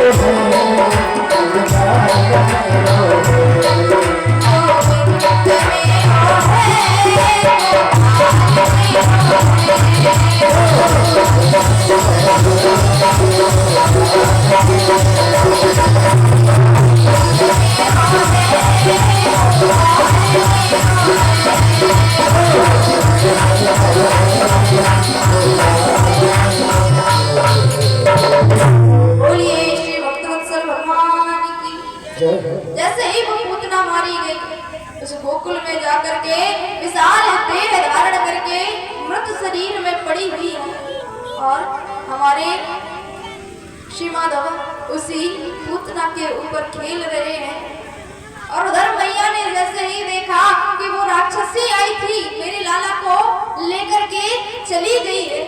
जैसे ही वो पूतना मारी गई उस गोकुल में जाकर के विशाल देह धारण करके मृत शरीर में पड़ी हुई है और हमारे श्री माधव उसी पूतना के ऊपर खेल रहे हैं। और उधर मैया ने जैसे ही देखा कि वो राक्षसी आई थी मेरे लाला को लेकर के चली गई है,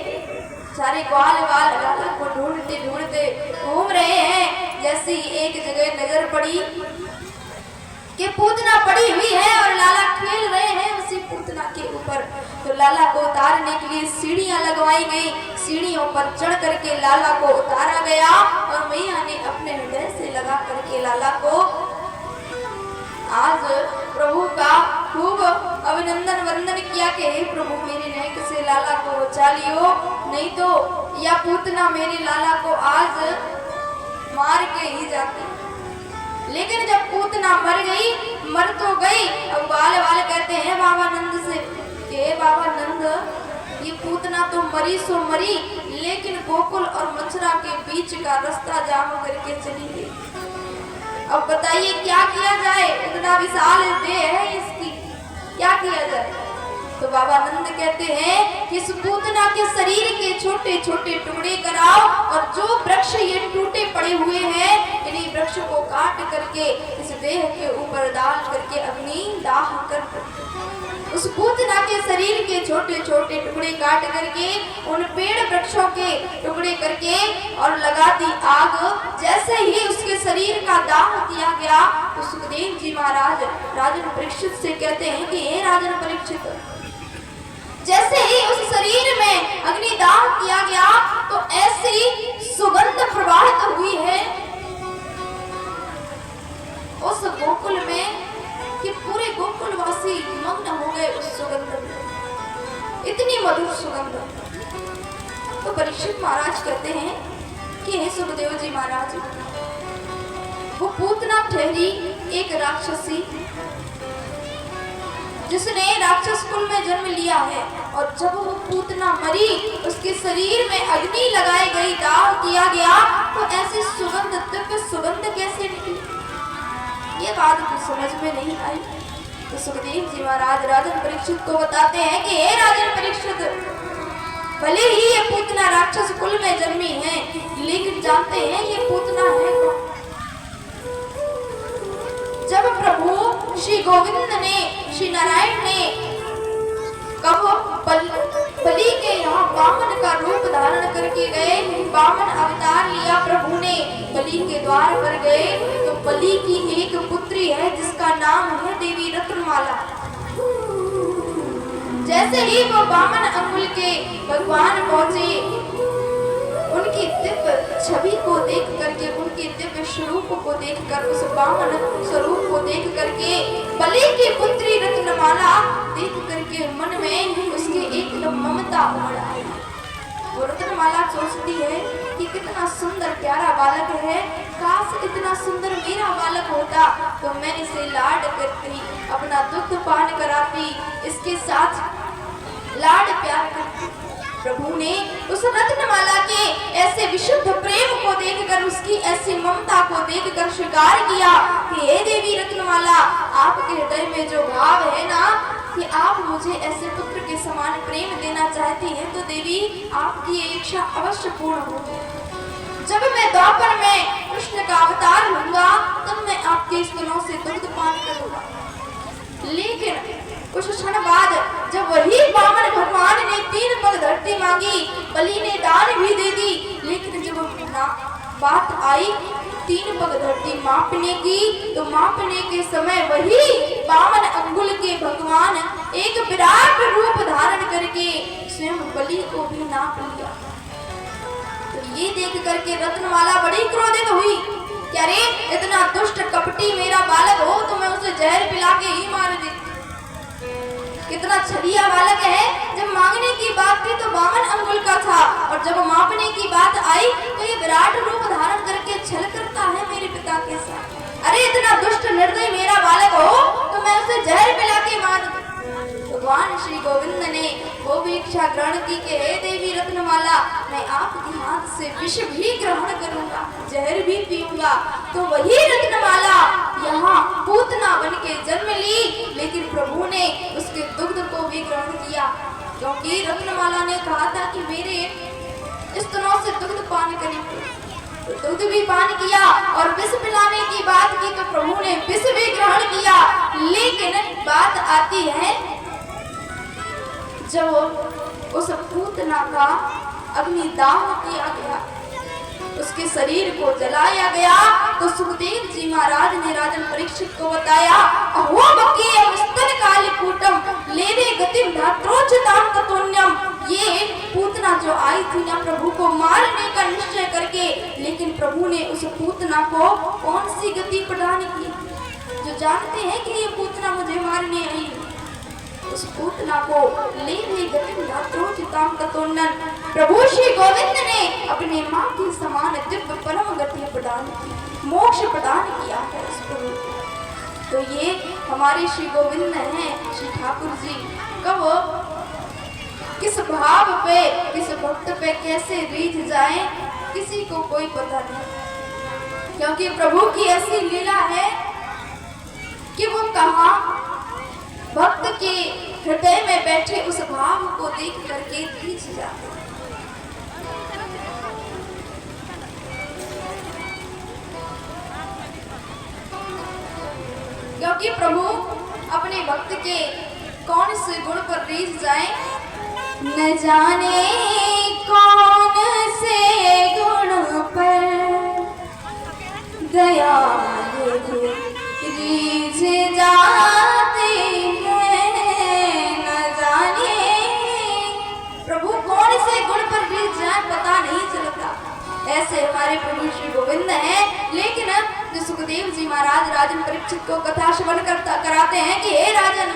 सारे ग्वाल वाल लाला को ढूंढते ढूंढते घूम रहे हैं। जैसी एक जगह नजर पड़ी कि पूतना पड़ी हुई है और लाला खेल रहे हैं उसी पूतना के ऊपर, तो लाला को उतारने के लिए सीढ़ियां लगवाई गई। सीढ़ियों पर चढ़ करके लाला को उतारा गया और मैया ने अपने हृदय से लगा करके लाला को आज प्रभु का खूब अभिनंदन वंदन किया कि हे प्रभु मेरे नेक से लाला को बचा लियो, नहीं तो या पूतना मेरे लाला को आज मार के ही जाती। लेकिन जब पूतना मर गई, मर तो गई, अब वाले वाले कहते हैं बाबा नंद से कि बाबा नंद ये पूतना तो मरी सो मरी, लेकिन गोकुल और मथुरा के बीच का रास्ता जाम करके चली गई। अब बताइए क्या किया जाए, इतना विशाल देह है इसकी, क्या किया जाए? तो बाबा नंद कहते हैं कि इस पूतना के शरीर के छोटे छोटे टुकड़े कराओ और जो वृक्ष ये टूटे पड़े हुए हैं इन्हीं वृक्ष को काट करके इस देह के ऊपर डाल करके अग्नि दाह कर उस पूतना के शरीर के छोटे छोटे टुकड़े काट करके उन पेड़ वृक्षों के टुकड़े करके और लगा दी आग। जैसे ही उसके शरीर का दाह किया गया तो सुखदेव जी महाराज राजन परीक्षित से कहते हैं कि हे राजन परीक्षित, जैसे ही उस शरीर में अग्निदाह किया गया तो ऐसी सुगंध प्रवाहित हुई है उस गोकुल में कि पूरे गोकुलवासी मग्न हो गए उस सुगंध में, इतनी मधुर सुगंध। तो परीक्षित महाराज कहते हैं कि हे सुखदेव जी महाराज, वो पूतना ठहरी एक राक्षसी जिसने राक्षस कुल में जन्म लिया है, और जब वो पूतना मरी उसके शरीर में अग्नि लगाई गई, दाह किया गया, तो ऐसी सुगंध दिव्य सुगंध कैसे निकली, ये बात तो समझ में नहीं आई। तो सुखदेव जी महाराज राजन परीक्षित को बताते हैं कि हे राजन परीक्षित, भले ही ये पूतना राक्षस कुल में जन्मी है, लेकिन जानते हैं ये पूतना है कौन? जब प्रभु श्री गोविंद ने, श्री नारायण ने कहो बलि के यहाँ वामन का रूप धारण करके गए, वामन अवतार लिया प्रभु ने, बलि के द्वार पर गए तो बलि की एक पुत्री है जिसका नाम है देवी रत्नमाला। जैसे ही वो वामन अंगुल के भगवान पहुंचे, उनकी दिव्य छवि को देख करके, उनके दिव्य स्वरूप को देखकर, उस वामन स्वरूप को देख करके बलि की पुत्री रत्नमाला देख करके मन में उसके एक ममता उमड़ आई। वो रत्नमाला सोचती है कि कितना सुंदर प्यारा बालक है, काश इतना सुंदर मेरा बालक होता तो मैं इसे लाड करती, अपना दुग्ध पान कराती, इसके साथ लाड प्यार करती। प्रभु ने उस रत्नमाला के ऐसे विशुद्ध प्रेम को देखकर, उसकी ऐसी ममता को देखकर स्वीकार किया कि हे देवी रत्नमाला, आपके हृदय में जो भाव है ना कि आप मुझे ऐसे पुत्र के समान प्रेम देना चाहती हैं, तो देवी आपकी ये इच्छा अवश्य पूर्ण होगी। जब मैं द्वापर में कृष्ण का अवतार लूंगा तब मैं आपके स्तनों से दुग्ध पान करूंगा। लेकिन कुछ क्षण बाद जब वही वामन भगवान ने 3 पग धरती मांगी, बलि ने दान भी दे दी, लेकिन जब बात आई 3 पग धरती मापने की, तो मापने के समय वही वामन अंगुल के भगवान एक विराट रूप धारण करके स्वयं बलि को भी नाप लिया। तो ये देख करके रत्नमाला बड़ी क्रोधित हुई इतना छलिया बालक है, जब मांगने की बात थी तो 52 अंगुल का था, और जब मापने की बात आई तो ये विराट रूप धारण करके छल करता है मेरे पिता के साथ। अरे इतना दुष्ट निर्दयी मेरा बालक हो तो मैं उसे जहर पिला के मारूं। भगवान श्री गोविंद ने वो भी इच्छा ग्रहण की कि हे देवी रत्नमाला, मैं आपके हाथ से विष भी ग्रहण करूंगा, जहर भी पीऊंगा। तो वही रत्नमाला यहाँ पूतना बन के जन्म ली, लेकिन प्रभु ने उसके दुग्ध को भी ग्रहण किया, क्योंकि रत्नमाला ने कहा था कि मेरे स्तनों से दुग्ध पान करेंगे। तो दुग्ध भी पान किया और विष पिलाने की बात की तो प्रभु ने विष भी ग्रहण किया। लेकिन बात आती है जब उस पूतना का अग्निदाह किया गया, उसके शरीर को जलाया गया, तो सुखदेव जी महाराज ने राजन परीक्षित को बताया, अहो बकीयम स्तनकालिकूटम लेवे गतिम धात्रोचिताम ततोन्यम। ये पूतना जो आई थी ना प्रभु को मारने का निश्चय करके, लेकिन प्रभु ने उस पूतना को कौन सी गति प्रदान की? जो जानते हैं कि ये पूतना मुझे मारने आई, उस पूतना को लेवे गतिम धात्रोचिताम ततोन्यम प्रभु श्री गोविंद ने अपने मां के समान दिव्य परम गति प्रदान की, मोक्ष प्रदान किया है उसको। तो ये हमारे श्री गोविंद हैं, श्री ठाकुर जी। कब किस भाव पे, किस भक्त पे कैसे रीझ जाए किसी को कोई पता नहीं, क्योंकि प्रभु की ऐसी लीला है कि वो कहाँ भक्त के हृदय में बैठे उस भाव को देख करके रीझ जाते। क्योंकि प्रभु अपने भक्त के कौन से गुण पर रीझ जाए, न जाने कौन से गुण पर दया रीझ जाते हैं, न जाने प्रभु कौन से गुण पर रीझ जाए पता नहीं चलता। ऐसे हमारे प्रभु श्री गोविंद हैं। लेकिन जो सुखदेव जी महाराज राजन परीक्षित को कथा श्रवण कराते हैं कि हे राजन,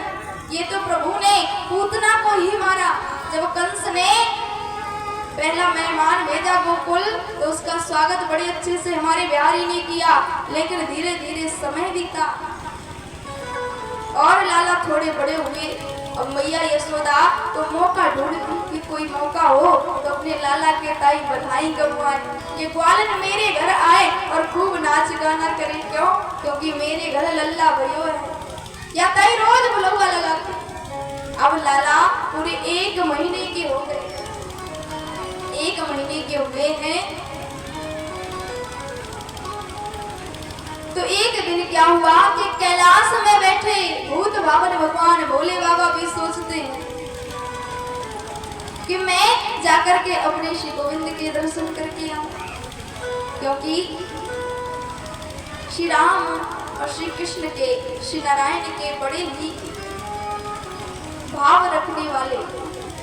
ये तो प्रभु ने पूतना को ही मारा। जब कंस ने पहला मेहमान भेजा गोकुल, तो उसका स्वागत बड़े अच्छे से हमारे बिहारी ने किया, लेकिन धीरे धीरे समय बीता और लाला थोड़े बड़े हुए। अब मैया यशोदा तो मौका ढूंढती कि कोई मौका हो तो अपने लाला के ताई बधाई गवाए, ये ग्वालन मेरे घर आए और खूब नाच गाना करे। क्यों? क्योंकि मेरे घर लल्ला भयो है, या ताई रोज बुलौआ लगाते। अब लाला पूरे 1 महीने के हो गए, 1 महीने के हुए हैं। तो एक दिन क्या हुआ कि कैलाश में बैठे भूत भावन भगवान भोले बाबा भी सोचते हैं कि मैं जाकर के अपने श्री गोविंद के दर्शन करके आऊं, क्योंकि श्री राम और श्री कृष्ण के, श्री नारायण के बड़े ही भाव रखने वाले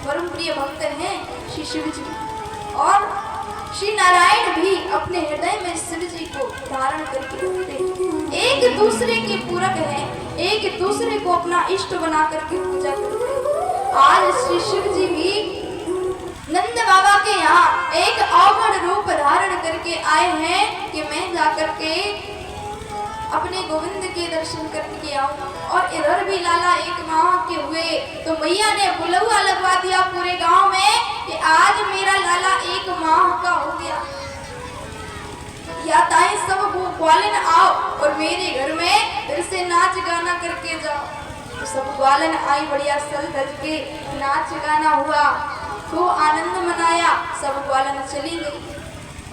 परम प्रिय भक्त हैं श्री शिव जी, और श्री नारायण भी अपने हृदय में शिव जी को धारण करके रखते हैं। एक दूसरे के पूरक हैं, एक दूसरे को अपना इष्ट बना करके पूजा करते हैं। आज श्री शिव जी भी नंद बाबा के यहाँ एक अवगुण रूप धारण करके आए हैं कि मैं जाकर के अपने गोविंद के दर्शन करके आऊं। और इधर भी लाला 1 माह के हुए तो मैया ने बुलौआ लगवा दिया पूरे गांव में कि आज मेरा लाला 1 माह का हो गया, या ताई सब ग्वालन आओ और मेरे घर में फिर से नाच गाना करके जाओ। तो सब ग्वालन आई, बढ़िया सल धज के नाच गाना हुआ, खूब आनंद मनाया, सब ग्वालन चली गई।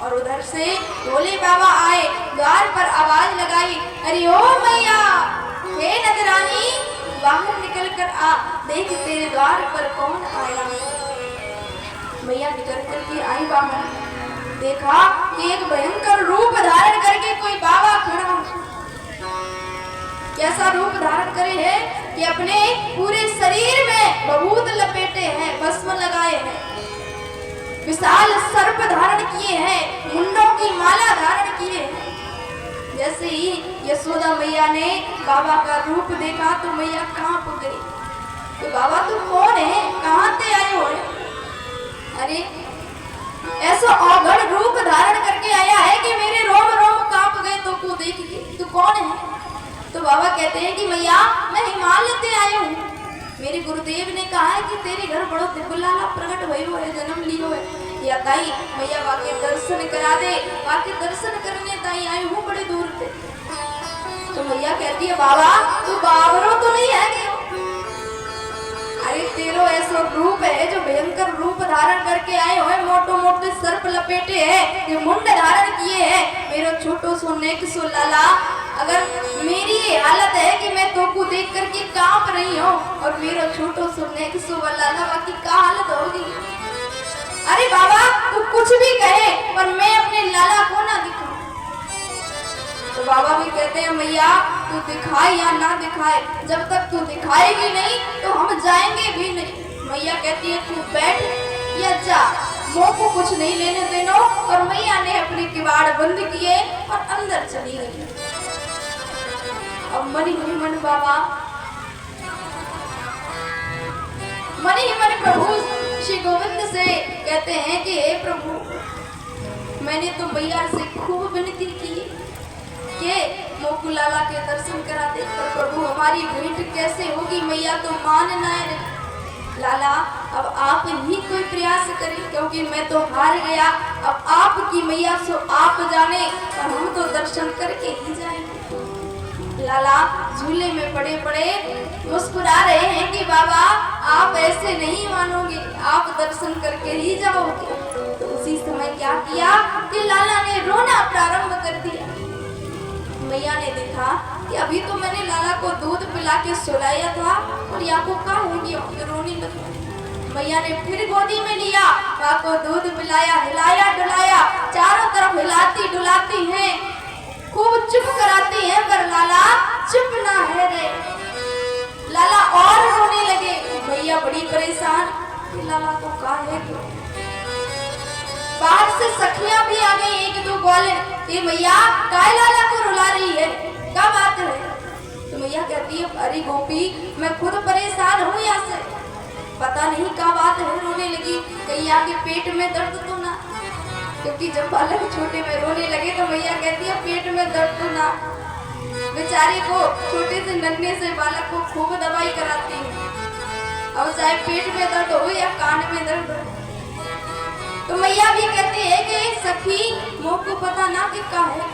और उधर से भोले बाबा आए, द्वार पर आवाज लगाई, अरे ओ मैया, हे नगरानी, बाहर निकल कर आ, देख तेरे द्वार पर कौन आया। मैया निकल करके आई बाहर, देखा कि एक भयंकर रूप धारण करके कोई बाबा खड़ा। कैसा रूप धारण करे है कि अपने पूरे शरीर में बभूत लपेटे हैं, भस्म लगाए हैं, विशाल सर्प धारण किए हैं, मुंडों की माला धारण किए हैं। जैसे ही यशोदा मैया ने बाबा का रूप देखा तो मैया कांप गई। कि बाबा तू कौन है, कहाँ से आए हो? अरे ऐसा औगण रूप धारण करके आया है कि मेरे रोम रोम कांप गए तो को देख के। तू कौन है? तो बाबा कहते हैं कि मैया मैं हिमालय से आया हूँ। मेरे गुरुदेव ने कहा है कि तेरे घर बड़ो दिव्यलाला प्रकट भई हो है, जन्म लियो है। या ताई मैया वाके दर्शन करा दे, वाके दर्शन करने ताई आई हूँ बड़े दूर से। तो मैया कहती है बाबा तू बाबरो तो नहीं है कि? अरे तेरो ऐसा रूप है जो भयंकर रूप धारण करके आए हो, मोटो मोटे सर्प लपेटे है, ये मुंड धारण किए है, मेरा छोटो सो नेक सो लाला। अगर मेरी ये हालत है कि मैं तो को देख करके कांप रही हूँ और मेरा छोटो सो नेक सो लाला बाकी क्या हालत होगी? अरे बाबा तू कुछ भी कहे पर मैं अपने लाला को ना दिखाऊं। तो बाबा भी कहते हैं मैया तू दिखाए या ना दिखाए, जब तक तू दिखाएगी नहीं तो हम जाएंगे भी नहीं। मैया कहती है तू बैठ या जा, मुंह को कुछ नहीं लेने देना। और मैया ने अपने किवाड़ बंद किए और अंदर चली गई। अब मन ही मन बाबा मन ही मन प्रभु श्री गोविंद से कहते हैं कि हे प्रभु मैंने तो मैया से खूब विनती की कि मोकू लाला के दर्शन करा दे, पर प्रभु हमारी भेंट कैसे होगी? मैया तो मान ना रही। लाला अब आप ही कोई प्रयास करें क्योंकि मैं तो हार गया। अब आपकी मैया सो आप जाने और हम तो दर्शन करके ही जाएंगे। लाला झूले में पड़े पड़े मुस्कुरा रहे हैं कि बाबा आप ऐसे नहीं मानोगे, आप दर्शन करके ही जाओगे। तो उसी समय क्या किया कि लाला ने रोना प्रारंभ कर दिया। मैया ने देखा कि अभी तो मैंने लाला को दूध पिला के सुलाया था और या को क्या हो गया, रोने लगी। मैया ने फिर गोदी में लिया, माँ को दूध पिलाया, हिलाया डुलाया, चारों तरफ हिलाती डुलाती हैं, खूब चुप कराती हैं, पर लाला चुप ना है रे। लाला और रोने लगे। मैया बड़ी परेशान कि लाला को क्या है। बाहर से सखियां भी आ गई, एक दो ग्वालिन कि मैया काय लाला को रुला रही है, क्या बात है? तो मैया कहती है अरे गोपी मैं खुद परेशान हूँ, यहाँ से पता नहीं क्या बात है, रोने लगी। कहीं आगे पेट में दर्द तो ना, क्योंकि जब बालक छोटे में रोने लगे तो मैया कहती है पेट में दर्द तो ना। बेचारे को छोटे से नन्हे से बालक को खूब दवाई कराती है, अब चाहे पेट में दर्द हो या कान में दर्द हो। तो मैया भी कहती है कि सखी मोह को पता ना कि क्या है।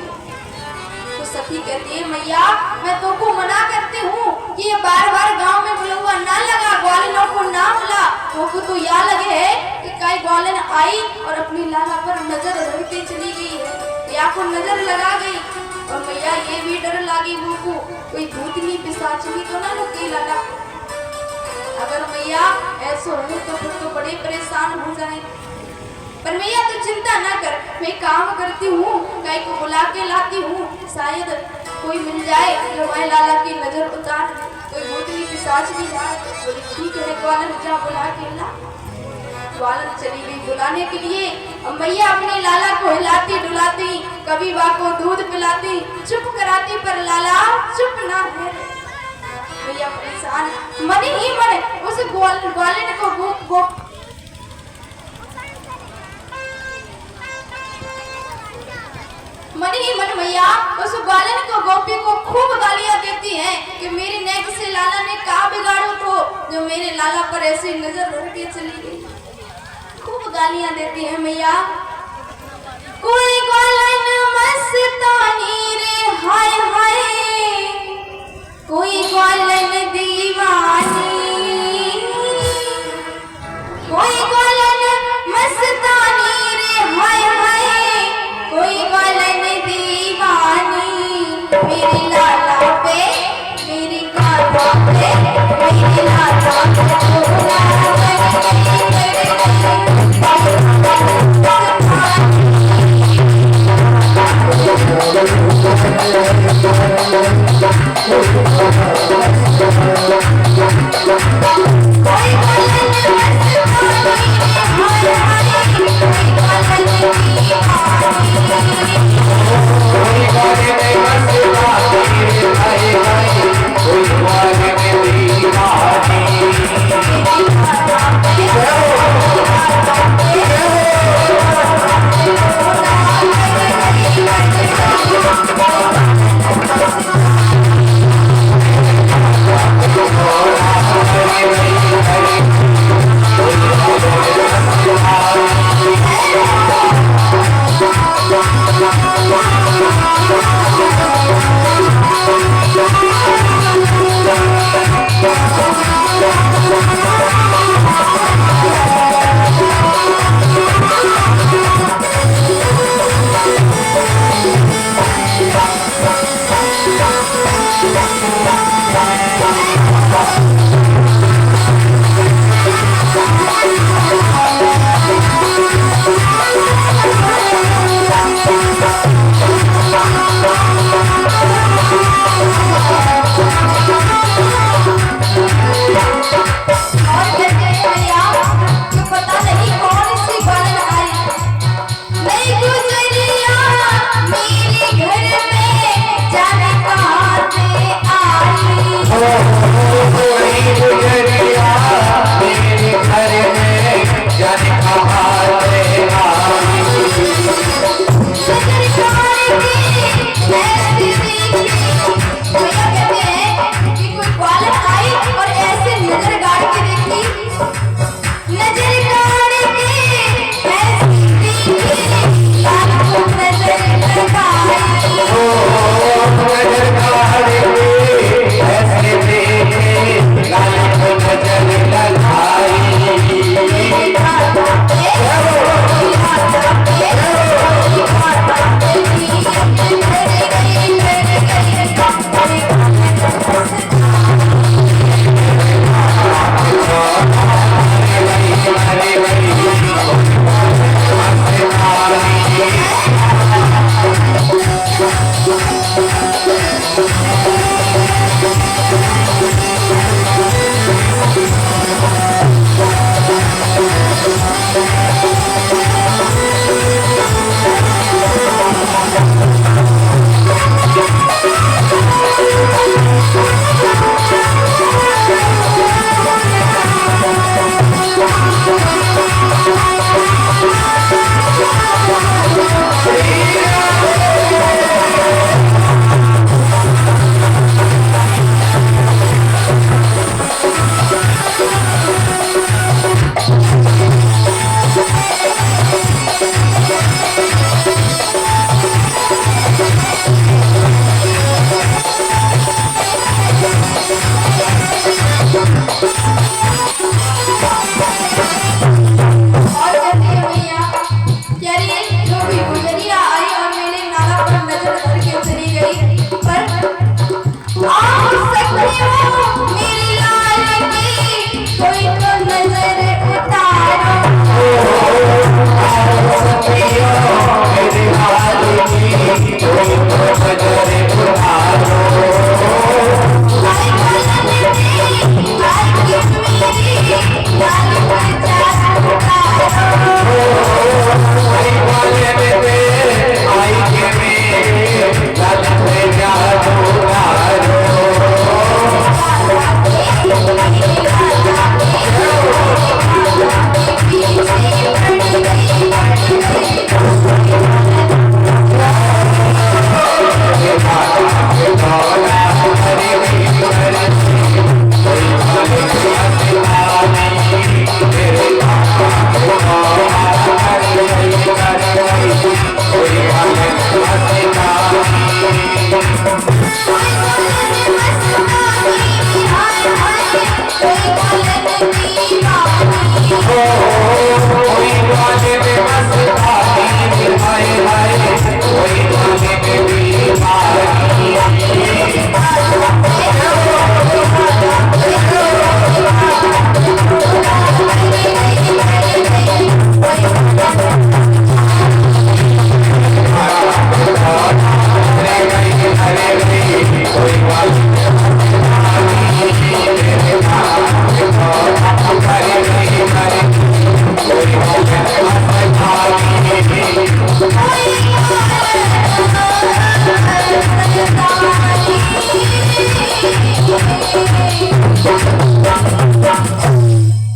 तो सखी कहती है मैया मैं तो को मना करती हूँ कि ये बार बार गांव में बुलवा ना लगा, ग्वालिनों को ना बुला। वो तो या लगे है कि कई ग्वालिन आई और अपनी लाला पर नजर रखते चली गई है, या को नजर लगा गई। और मैया ये भी डर लगी वो को कोई भूतनी पिशाचनी तो ना लुक गई लाला। अगर मैया ऐसा हो तो फिर तो बड़े परेशान हो जाए। पर मैया तू चिंता ना कर, मैं काम करती हूँ, गाय को बुला के लाती हूँ, शायद कोई मिल जाए जो मैं लाला की नजर उतार, कोई भूतनी पिशाच भी जाए। बोली ठीक है ग्वालन जा बुला के ला। ग्वालन चली गई बुलाने के लिए। अब मैया अपने लाला को हिलाती डुलाती, कभी बा को दूध पिलाती, चुप कराती, पर लाला चुप ना है। मैया परेशान मन ही मन उस ग्वालिन को मन ही मन मैया उस ग्वालिन को गोपी को खूब गालियां देती हैं कि मेरे नेक से लाला ने क्या बिगाड़ो तो जो मेरे लाला पर ऐसी नजर रख के चली गई। खूब गालियां देती है मैया। कोई ग्वालिन मस्तानी रे हाय हाय, कोई ग्वालिन दीवानी, कोई ग्वालिन मस्तानी रे हाय हाय, कोई ग्वालिन दीवानी। मेरे लाला पे मेरी काला पे मेरे लाला पे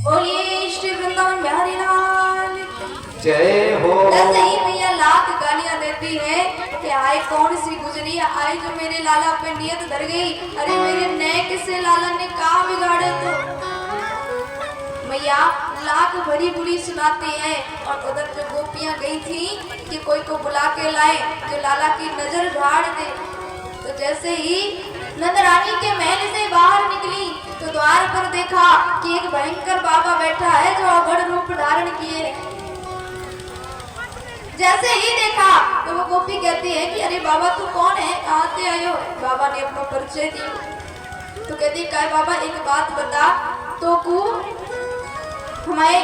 बोलिए श्री वृंदावन बिहारी लाल जय हो। ऐसे ही मैया लाख गालियां देती है कि आए कौन सी गुजरी आई जो मेरे लाला पे नियत धर गई। अरे मेरे नेक से लाला ने कहा बिगाड़े तो मैया लाख भरी बुरी सुनाती है। और उधर जो गोपियां गई थी कि कोई को बुला के लाए जो लाला की नजर झाड़ दे। तो जैसे ही नंदरानी के महल से बाहर निकली तो द्वार पर देखा कि एक भयंकर बाबा बैठा है जो अगड़ रूप धारण किए। जैसे ही देखा तो वो गोपी कहती है कि अरे बाबा तू कौन है, कहाँ से आयो है। बाबा ने अपना परिचय दिया तो कहती है बाबा एक बात बता तो को हमें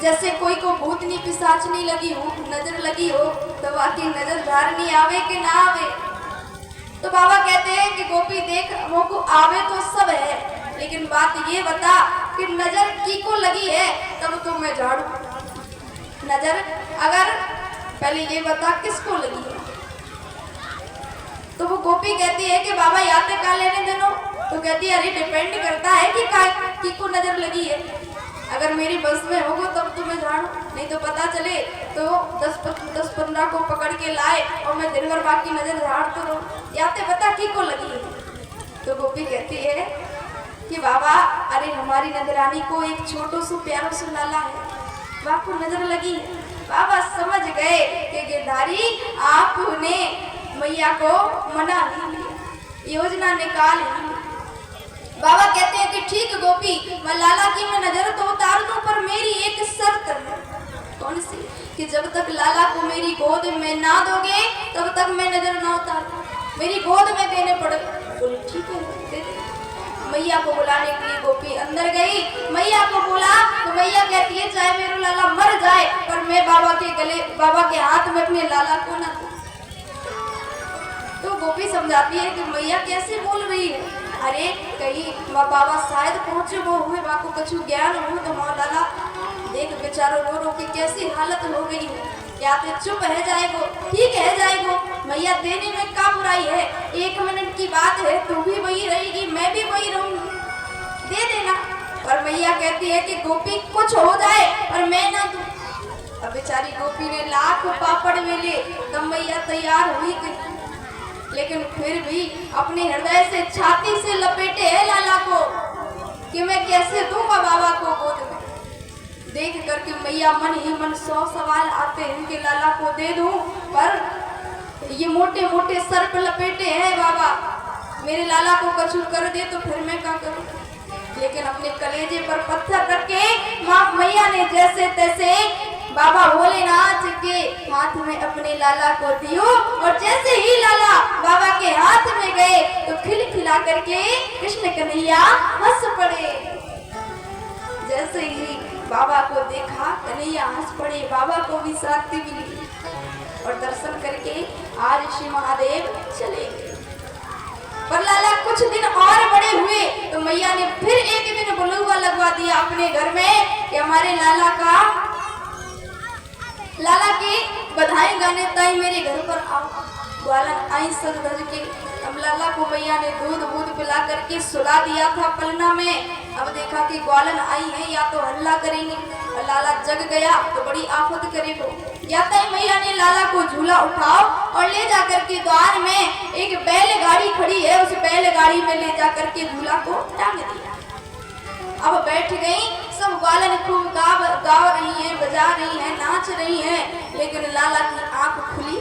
जैसे कोई को भूतनी पिशाचनी लगी हो, नजर लगी हो तो बाकी नजर धारनी आवे कि ना आवे। तो बाबा कहते हैं कि गोपी देख वो को आवे तो सब है, लेकिन बात ये बता कि नजर की को लगी है तब तो मैं झाड़ू नजर। अगर पहले ये बता किसको लगी है। तो वो गोपी कहती है कि बाबा याते का लेने देनो। तो कहती है अरे डिपेंड करता है कि की को नजर लगी है। अगर मेरी बस में होगा तब तो मैं झाड़ू, नहीं तो पता चले तो 10-15 को पकड़ के लाए और मैं दिन भर बाकी नजर झाड़ते रहूं। याते बता की को लगी है। तो गोपी कहती है कि बाबा अरे हमारी नजरानी को एक छोटो सो प्यारो सो लाला है, आपको नजर लगी है। बाबा समझ गए कि गिरधारी आपने मैया को मना नहीं लिया, योजना निकाल ली। बाबा कहते हैं कि ठीक गोपी मैं लाला की मैं नजर तो उतार दूं पर मेरी एक शर्त है। कौन सी? कि जब तक लाला को मेरी गोद में ना दोगे तब तक मैं नजर ना उतारूं, मेरी गोद में देने पड़े। बोले ठीक है दे दे। मैया को बुलाने के लिए गोपी अंदर गई, मैया को बोला तो मैया कहती है चाहे मेरा लाला मर जाए पर मैं बाबा के गले बाबा के हाथ में अपने लाला को ना दूं। तो गोपी समझाती है कि मैया कैसे बोल रही है। अरे कहीं बाबा शायद पहुंचे वो हुए बाको कछु ज्ञान हो तो माँ लाला देख बेचारो रो रो की कैसी हालत हो गई है। क्या ते चुप है जाएगो, ठीक है जाएगो, मैया देने में क्या बुराई है। 1 मिनट की बात है, तू भी वही रहेगी मैं भी वही रहूंगी, दे देना। पर मैया कहती है कि गोपी कुछ हो जाए पर मैं ना दूं। अब बेचारी गोपी ने लाख पापड़ मिले तब मैया तैयार हुई गई, लेकिन फिर भी अपने हृदय से छाती से लपेटे है लाला को कि मैं कैसे दूंगा बाबा को गोद में। देख करके मैया मन ही मन 100 सवाल आते हैं कि लाला को दे दूं पर ये मोटे मोटे सर पे लपेटे हैं बाबा, मेरे लाला को कछू कर दे तो फिर मैं क्या करूं। लेकिन अपने कलेजे पर पत्थर रख के माँ मैया ने जैसे तैसे बाबा भोलेनाथ के हाथ में अपने लाला को दियो। और जैसे ही लाला बाबा के हाथ में गए तो खिलखिला करके कृष्ण कन्हैया हंस पड़े। जैसे ही बाबा को देखा कन्हैया हंस पड़े, बाबा को भी शांति मिली और दर्शन करके आज श्री महादेव चले गए। पर लाला कुछ दिन और बड़े हुए तो मैया ने फिर एक दिन बुलुआ लगवा दिया अपने घर में कि हमारे लाला की बधाई गाने ताई मेरे घर पर आओ। ग्वालन आई सज धज के। अब लाला को मैया ने दूध पिला करके सुला दिया था पलना में। अब देखा कि ग्वालन आई है या तो हल्ला करेंगे और लाला जग गया तो बड़ी आफत करेगो। या तो मैया ने लाला को झूला उठाओ और ले जाकर के द्वार में एक बैलगाड़ी खड़ी है, उस बैलगाड़ी में ले जाकर के झूला को टांग दिया। अब बैठ गई सब ग्वालन खूब गा रही हैं, बजा रही हैं, नाच रही हैं, लेकिन लाला की आंख खुली